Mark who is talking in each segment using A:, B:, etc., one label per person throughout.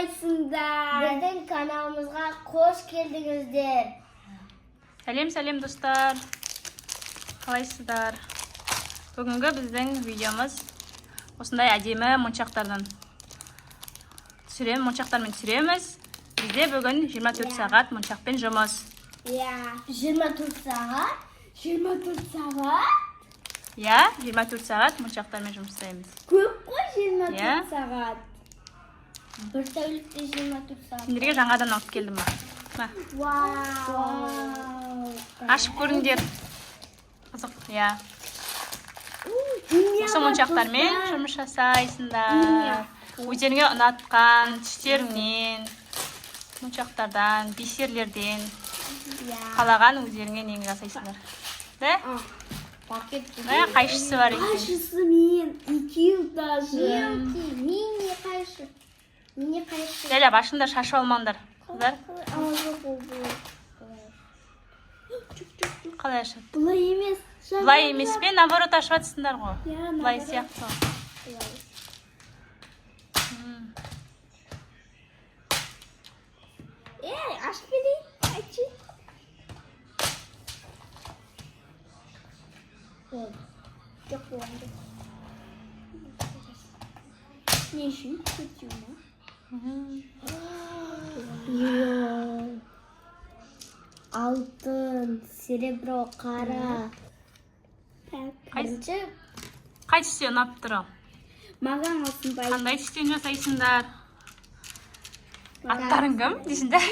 A: қалайсыңдар?
B: Біздің каналымызға қош келдіңіздер.
C: Сәлем достар. Қалайсыздар? Бүгінгі біздің видеомыз осындай әдемі моншақтармен түсіреміз. Бізде бүгін 24 сағат моншақпен жұмыс.
B: 24 сағат? 24 сағат?
C: 24 сағат моншақтармен жұмыс жасаймыз.
A: Көп қой 24 сағат.
B: Бір тәулікте 24 сағат.
C: Сендерге жаңадан алып келдім ба?
A: Вау.
C: Ашып көріңдер. Қызық, Осы моншақтармен жұмыс жасайсыңдар. Өздеріңе ұнатқан түстеріңнен, моншақтардан, бисерлерден қалаған өздеріңе нені жасайсыңдар. Қайшысы бар екен.
A: Қайшысы мен, 2 даже.
B: Мини қайшы.
C: Дәлеп, ашыңдар, шашып алмаңдар. Қыздар, қалай ашады?
A: Бұлай емес.
C: Бұлай емес пен, наоборот ашып атсыңдар ғой. Бұлай сияқты.
A: Ашып берейін. Айтшы. Жоқ болды. Не үшін? Көтеу ма?
B: Алтын, серебро, қара.
C: Қай түсте ұнап тұр?
A: Маған осындай.
C: Қандай түстен жасайсыңдар? Аттарың кім дейсіңдер?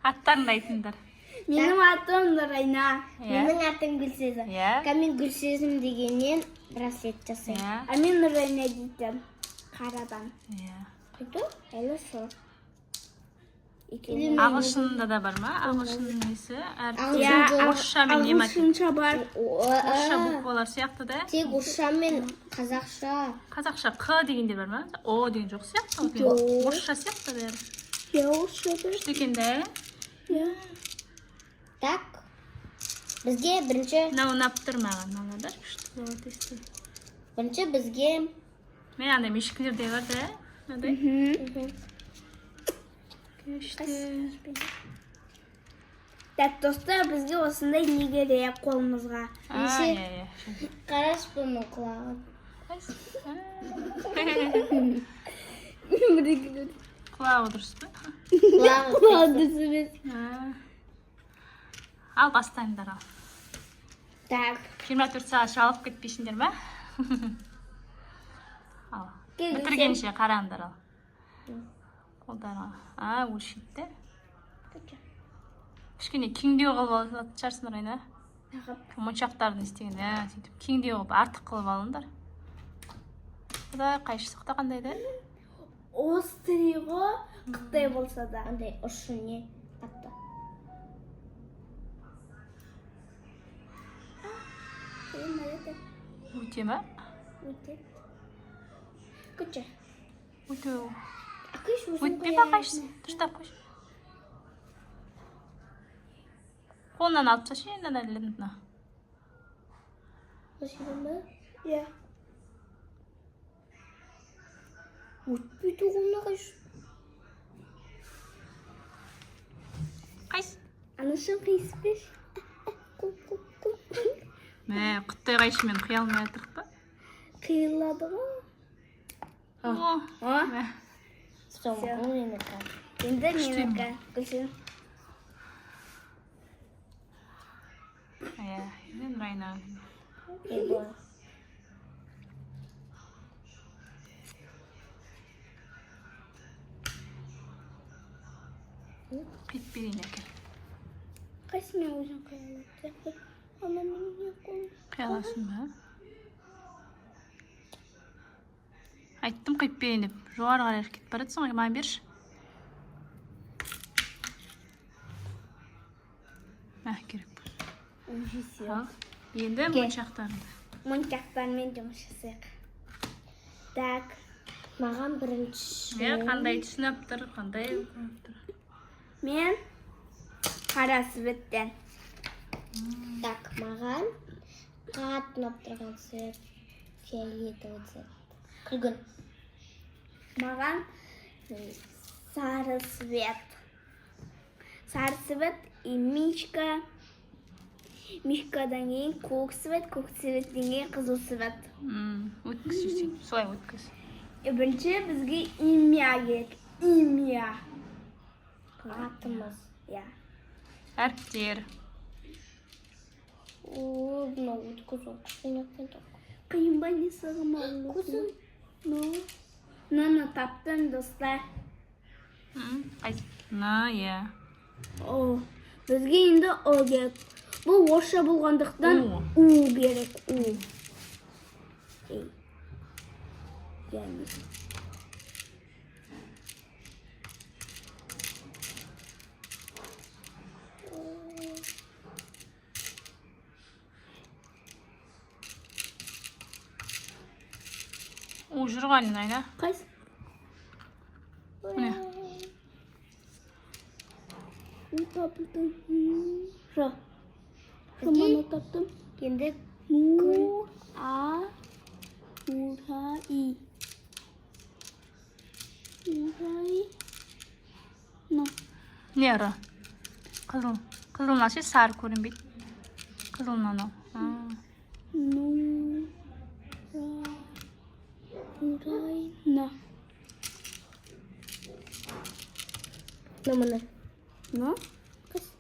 C: Аттарыңды айтыңдар.
A: Менің атым Нұрайна.
B: Менің атым Гүлсезім. Мен Гүлсезім дегеннен браслет жасаймын.
A: А мен Нұрайна дейтін. Қарадан.
B: Қайда? Әлі сол.
C: Ағылшында да бар ма? Ағылшын несі? Орысша мен не ма?
A: Ағылшынша бар.
C: Орысша буквалар сияқты да?
B: Тек орысша мен қазақша.
C: Қазақша Қ дегендер бар ма? О деген жоқ сияқты. Орысша сияқты бәрі.
A: Орысша бар.
C: Күшті екен да?
B: Так. Бізге бірінші...
C: Мынау ұнап тұр маған. Мыналар күшті болады есте.
B: Бірінші бізге...
C: Мен андай мешкілерде бар да? Мынадай. Күшті.
A: Так, достар, бізге осындай не керек қолымызға.
B: Қараш бұның құлағын.
C: Құлағы дұрыс па?
A: Құлағы дұрыс емес.
C: Ал бастайындар ал.
A: Так.
C: 24 сағат шалып кетпейсіңдер ма? Ал. Бітіргенше қараңдар ал. Қолдарға. Өлшейді. Кішкене кеңдеу қылып алатын шығарсыңдар ойна. Моншақтарын істеген. Сөйтіп кеңдеу қылып артық қылып алыңдар. Бұда қайшысы қандай да?
A: Острый ғой, қытай болса да.
B: Андай ұшы не? Атты.
C: Өте ма?
A: Өте. Күтші.
C: Өте.
A: Өтпей
C: ба қайшысы? Дұрыстап қойшы. Қолынан алып ташы енді әлемдіна.
B: Өшірін ба?
A: Өтпейді қолына қайшы.
C: Қайсы?
A: Анышын қисы беш.
C: Қыттай қайшымен қия алмай атырық па?
A: Қиылады ғой.
B: Соңғы менікі.
A: Енді менікі. Күшін.
C: Мен Райна. Қиып берейін әке.
A: Қайсы мен өзің қиялады? Ана мен не қойым?
C: Қияласын ба? Айттым қиып берейін деп. Жоғары қарай кетіп баратсың ғой, маған берші. Керек бұл. Енді моншақтарымды.
A: Моншақтармен жұмыс жасайық. Так.
B: Маған бірінші...
C: Қандай түсініп тұр, қандай...
A: Мен қарасы біттен.
B: Так, маған қатты ұнап тұрған цвет фиолетовый цвет. Күлгін.
A: Маған Сары свет. Сары свет и мишка. Мишкадан кейін көк свет, көк светтен кейін қызыл свет.
C: Өткіз жүрсең, солай өткіз.
A: Бірінші бізге имя керек. Имя.
B: Атымыз.
A: Я.
C: Әріптер.
B: Мынау өткізу
A: Қиын ба не сығым
B: Көзім.
A: Наны таптым, достар.
C: Иә.
A: Бізге енді О керек. Бұл орысша болғандықтан У керек. У. Яғни.
C: У жүрғанын айна.
A: Қайсы?
C: Міне.
A: У таптым. Жа. Жұманы таптым.
B: Енді
A: У, А, Урай. Урай.
C: Не ұры? Қызыл. Қызылына ше сары көрінбейді. Қызылынан ол.
A: Урай.
B: мына.
A: Қайсы?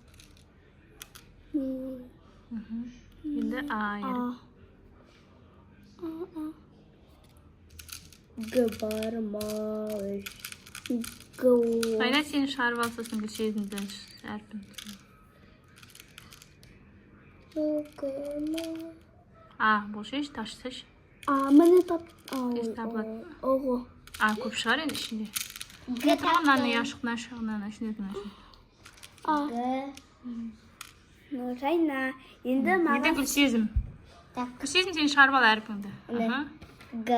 C: Енді А ері.
B: Г бармай.
C: Айна сені шығарып алсасын Гүлсезімді әрпін. Бұл шеш, ташсыш.
A: Міне
C: Ес табылады.
A: Оғы.
C: Көп шығар енді ішінде. Тұрғаннан яшықнан шығынан ішіндетің ішінде.
A: Нұрайна. Енді
C: Енді
A: маған...
C: Гүлсезім. Гүлсезім сені шығарып ал әрпіңді.
B: Г.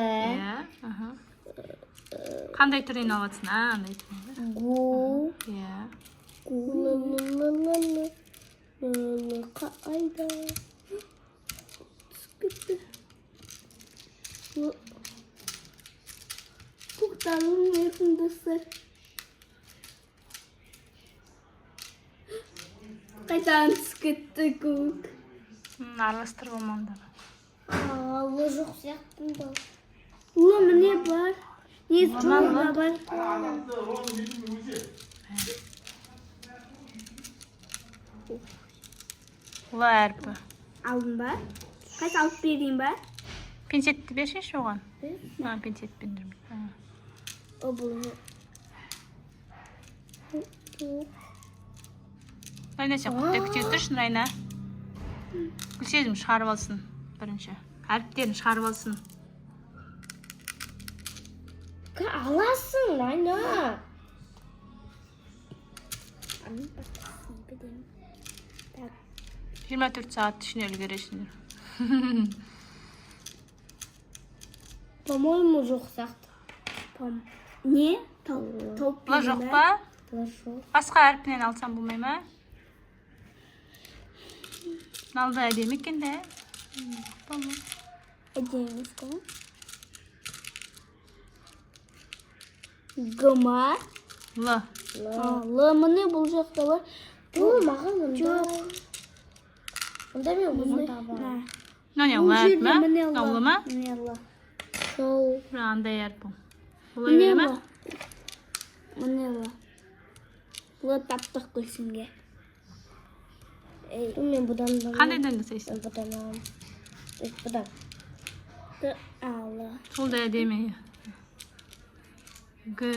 C: Қандай түрін алатсың? Андай түрін.
B: Гу.
A: Қайда? Түскіпті. Тоқталым еркін достар. Қайдан түскітті көк.
C: Араластыр болмаңдар.
B: Алы жоқ сияқтым да.
A: Міне бар. Не жоғында бар.
C: Ұла әрпі.
A: Алдын ба? Қайсы алып берейін ба?
C: Пенсетті бершеш оған? Пенсет бендірмей.
A: О, бұл.
C: Айна сен құттай күте тұршын, Райна. Гүлсезім шығарып алсын бірінші. Әріптерін шығарып алсын.
B: Аласың, Райна.
C: 24 saat ішіне үлгересіңдер.
B: По-моему, жоқ сияқты.
A: Не? Тауып
C: Бұла жоқ па?
B: Жоқ.
C: Басқа әрпінен алсам болмай ма? Налды әдемі екен де.
A: Әдеміз қой. Гыма.
C: Л.
A: Л міне бұл жақта бар.
B: Бұл маған мұнда.
A: Жоқ.
B: Мұнда мен мұнда бар.
C: Не, Л әрп ма? Ұлы ма?
A: Міне Л.
B: Сол.
C: Андай әрп бұл. Ұлы өре ма?
A: Міне Л. Л таптық көсімге.
B: Мен бұдан да.
C: Қандайдан да сейсің?
B: Бұдан аламын. Бұдан.
A: Алы.
C: Сол да әдемі. Г.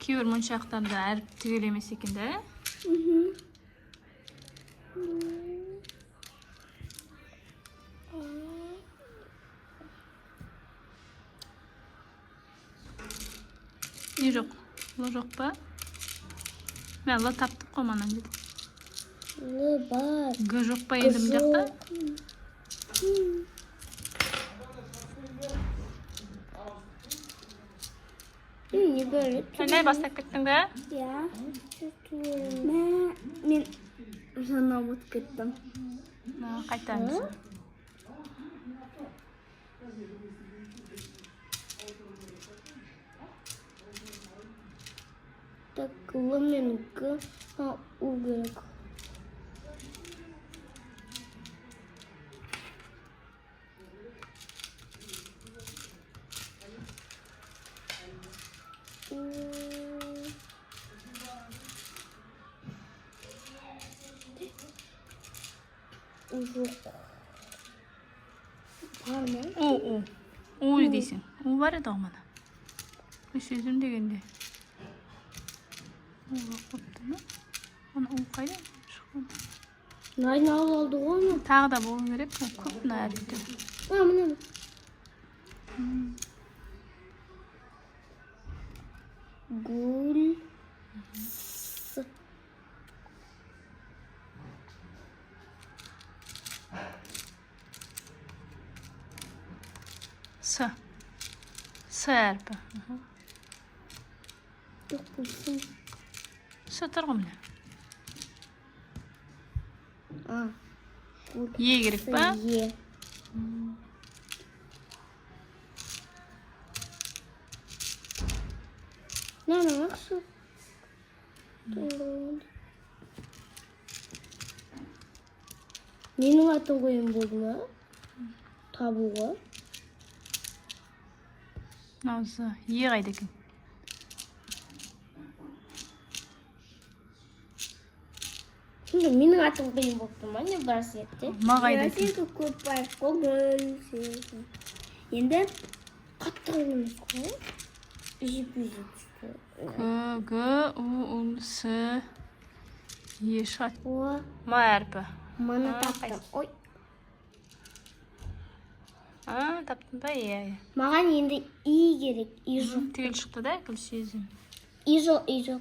C: Кейбір мұншақтарда әріп түгел емес екен де. Не жоқ? Л жоқ па? Мен Л таптық қоманан деді.
B: Л бар.
C: Г жоқ па енді бұл жақта?
B: Не бөліп.
C: Қандай бастап кеттің бе?
A: Я. Мен жаңа ұмыт кеттім.
C: Қайтамыз.
B: Кылы менікі. У керек. Жоқ. Бар ма?
C: У дейсің. У бар еді ғымана. Сөзім дегенде. Уға қопты ма? Оны у қайда?
B: Айналып алды ғой оны.
C: Тағы да болу керек. Көп мына әріптер.
B: Міне. Гүл.
C: С. С әрпі.
B: Жоқ болсын.
C: С тұр ғой міне. Е керек па?
B: Е. Не, ақшы. Менің атын қойын болды ма? Табуға.
C: Осы Е қайда екен?
B: Менің атын қойын болды ма? Не бар сетте?
C: Ма қайда екен?
A: Сен көп бар. Қол енді
B: Қатты қойымыз қой. Жіп-жіп.
C: К, Г, У, С, Е шығады.
B: О,
C: Ма әрпі.
B: маны таптым. Ой.
C: Таптың ба? Е.
B: Маған енді И керек. И жоқ.
C: Түгел шықты да, гүл сезім.
B: И жоқ, И жоқ.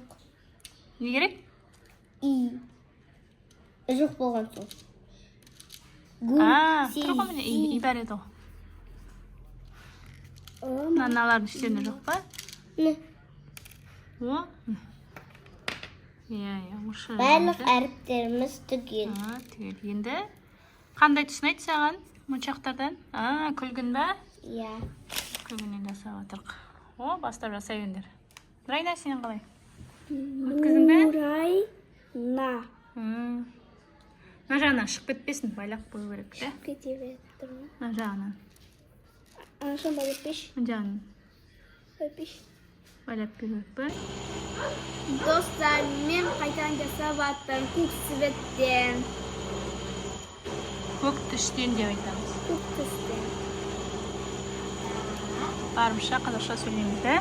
C: Не керек?
B: И. Жоқ болған соң. Гүл,
C: Тұр ғой міне, И бар еді ғой. Мыналардың үстерінде жоқ па?
B: Не?
C: О? Осы.
B: Барлық әріптеріміз түгел.
C: Түгел. Енді қандай түсін айт саған мұншақтардан? Күлгін ба?
B: Иә.
C: Күлгінен жасап отырық. О, бастап жасай өндер. Нұрайна, сен қалай? Өткіздің бе?
A: Нұрайна.
C: Мына жағынан шығып кетпесін, байлақ қою керек, да?
A: Кете беріп тұрмын.
C: Мына жағынан.
A: Анашан байлап беш.
C: Мына жағынан.
A: Беш.
C: Байлап беріп па?
A: Достар, мен қайтан жасап аттым көк светтен.
C: Көк түстен деп айтамыз.
A: Көк түстен.
C: Барымша қазақша сөйлейміз, да?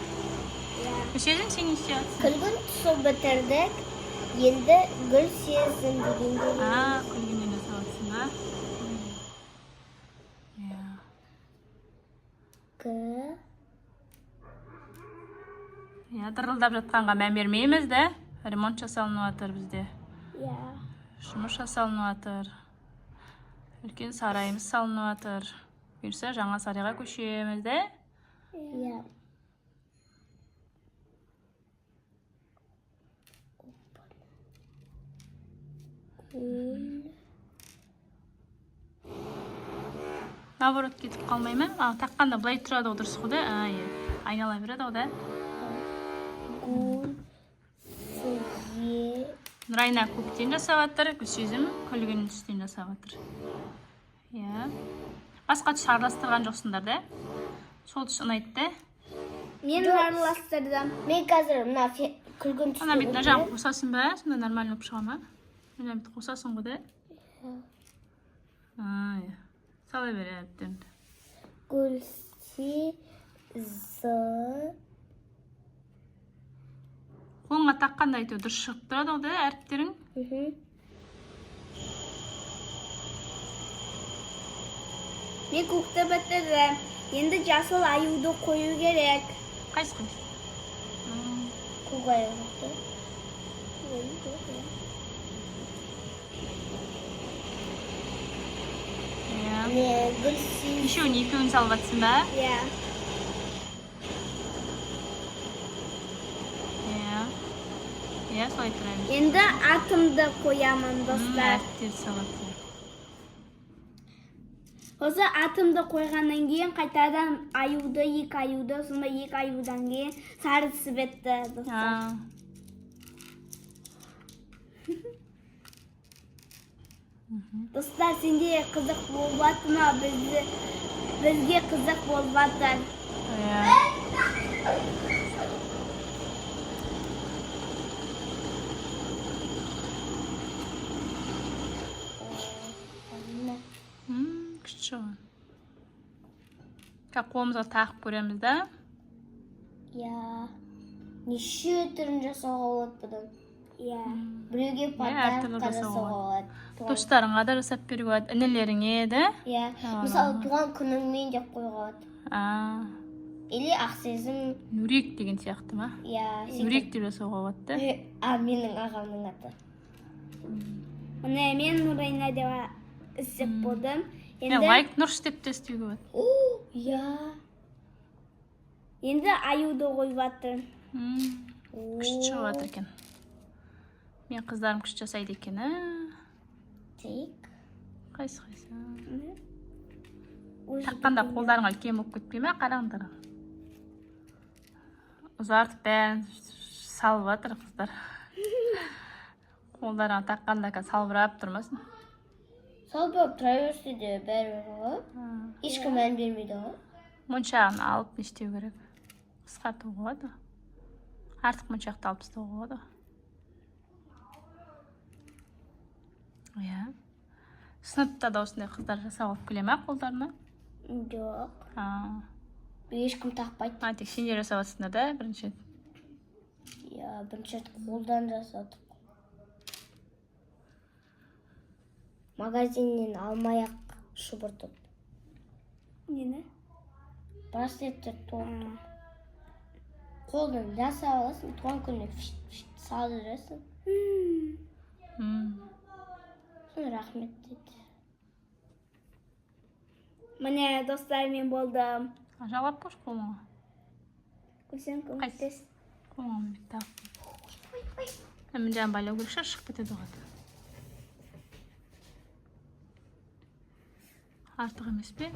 C: Көшедің сен не істейсің?
B: Күлгін тұсы бітірдік. Енді гүл сезім дегенде.
C: Күлгінен жасап атсың ба?
B: К.
C: Дырылдап жатқанға мән бермейміз, да? Ремонт жасалынып жатыр бізде. Жұмыс жасалынып жатыр. Үлкен сарайымыз салынып жатыр. Бұйырса жаңа сарайға көшеміз, да?
B: Иә.
C: Наоборот кетіп қалмай ма? Таққанда былай тұрады ғой, дұрыс қой, да? Айнала береді ғой, да?
B: Гүл, Е.
C: Нұрайна көктен жасап жатыр, Гүлсезім күлгін түстен жасап жатыр. Басқа түс араластырған жоқсыңдар, да? Сол түс ұнайды, да?
A: Мен араластырдым.
B: Мен қазір мына күлгін түсті.
C: Ана бетіне жағын қосасың ба? Сонда нормально болып шыға ма? Ана бетті қосасың ғой, да? Сала бер әріптерді.
B: Гүл, З.
C: Қолыңа таққанда әйтеу дұрыс шығып тұрады ғой, да, әріптерің?
A: Мен көкті бітірдім. Енді жасыл аюды қою керек.
C: Қайсы?
B: Көк аюды. Гүл,
C: Еще екеуін салып жатсың ба? Солай тұрайын.
A: Енді атымды қоямын, достар.
C: Әріптер салады.
A: Осы атымды қойғаннан кейін қайтадан аюды, екі аюды, сонда екі аюдан кейін сары светті, достар. Dostlar, sende kızık bolbatı mı? Bizge kızık bolbatı.
C: Ya. Küçük. Қолымызға тағып көреміз да.
B: Ya. Неше түрін жасауға болады бұдан?
A: Ya.
B: Біреуге
C: әртүрлі
B: подаркқа
C: жасауға
B: жасауға болады.
C: Достарыңа да жасап беруге болады, інілеріңе де.
B: Ya. Мысалы, туған күніңмен деп қоюға болады. Или Ақсезім,
C: Нүрек деген сияқты ма?
B: я,
C: Нүрек деп жасауға болады да.
B: менің ағамның аты.
A: Міне мен Нұрайна деп іздеп болдым.
C: Лайк Нұрш деп те істеуге болады.
B: Я.
A: Енді аюды қойып жатыр.
C: Күшті шығып жатыр екен. Мен қыздарым күшті жасайды екен,
B: Тек.
C: Қайсы. Таққанда қолдарыңа үлкен болып кетпей ме? Қараңдар. Ұзартып бәрін салып жатыр қыздар. Қолдарыңа таққанда салбырап тұрмасын.
B: Салбырап тұра берсе де бәрі ғой. Ешкім мән бермейді ғой.
C: Моншағын алып не істеу керек? Қысқартуға болады. Артық моншақты алып тастауға болады. Иә. Сыныпта да осындай қыздар жасап алып келе ме қолдарына?
B: Жоқ. Ешкім тақпайды.
C: Тек сендер жасап жатсыңдар да бірінші?
B: Я, бірінші қолдан жасадық. Магазиннен алмай-ақ шұбыртып.
A: Нені?
B: Браслеттер тоқтып. Қолдан жасап аласың, туған күніне салып жүресің. Соны рахмет дейді.
A: Міне достар, мен болдым.
C: Жалап қош қолыңа.
A: Көсен көмектес.
C: Қолыңа мен тағып. Мен жаңа байлау керек шығып кетеді ғой. Артық емес пе?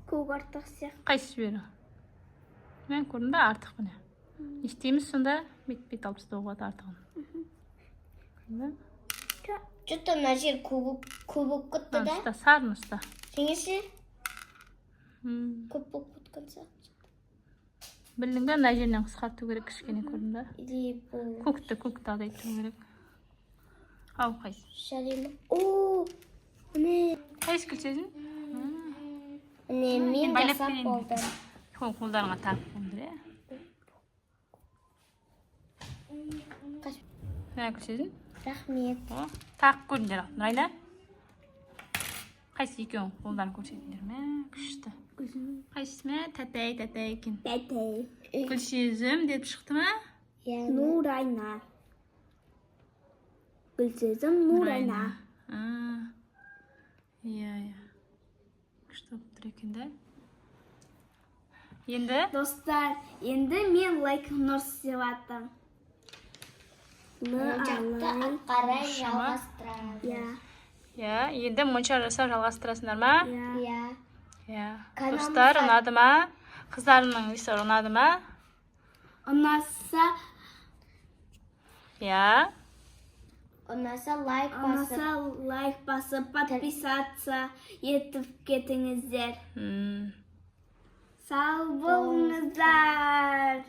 A: Көк артық сияқты.
C: Қайсы бері? Мен көрдім бе артық міне. Не істейміз сонда? Бет алып тастауға болады артығын.
B: Что-то мына жер көп болып кетті да.
C: Ұста, сарын ұста.
B: Жеңеше? Көп болып кеткен сияқты.
C: Білдің бе, мына жерінен қысқарту керек, кішкене көрдің бе? Көкті азайту керек. Ау, қайсы?
B: Жарайлы. Ооо! Міне.
C: Қайсы күлсезін?
B: Міне, мен жасап болдым.
C: Қолдарыңа тағып болдыр, е? Міне күлсезін?
B: Рахмет.
C: Тағып көріңдер, Нұрайна? Қайсы екеуің қолдарын көрсетіңдер ме? Күшті. Қайсысы ме? Тәтәй екен.
A: Тәтәй.
C: Гүлсезім деп шықты ма?
A: Нұрайна. Гүлсезім Нұрайна.
C: Иә. Күшті болып тұр екен да. Енді?
A: Достар, енді мен лайк Нұрс деп аттым.
B: Жақты қарай жалғастырамыз.
C: Иә, енді монша жасап жалғастырасыңдар ма?
B: Иә.
C: Достар, ұнады ма? Қыздарының несі ұнады ма?
A: Ұнаса лайк басып, подписаться етіп кетіңіздер. Сау болыңыздар.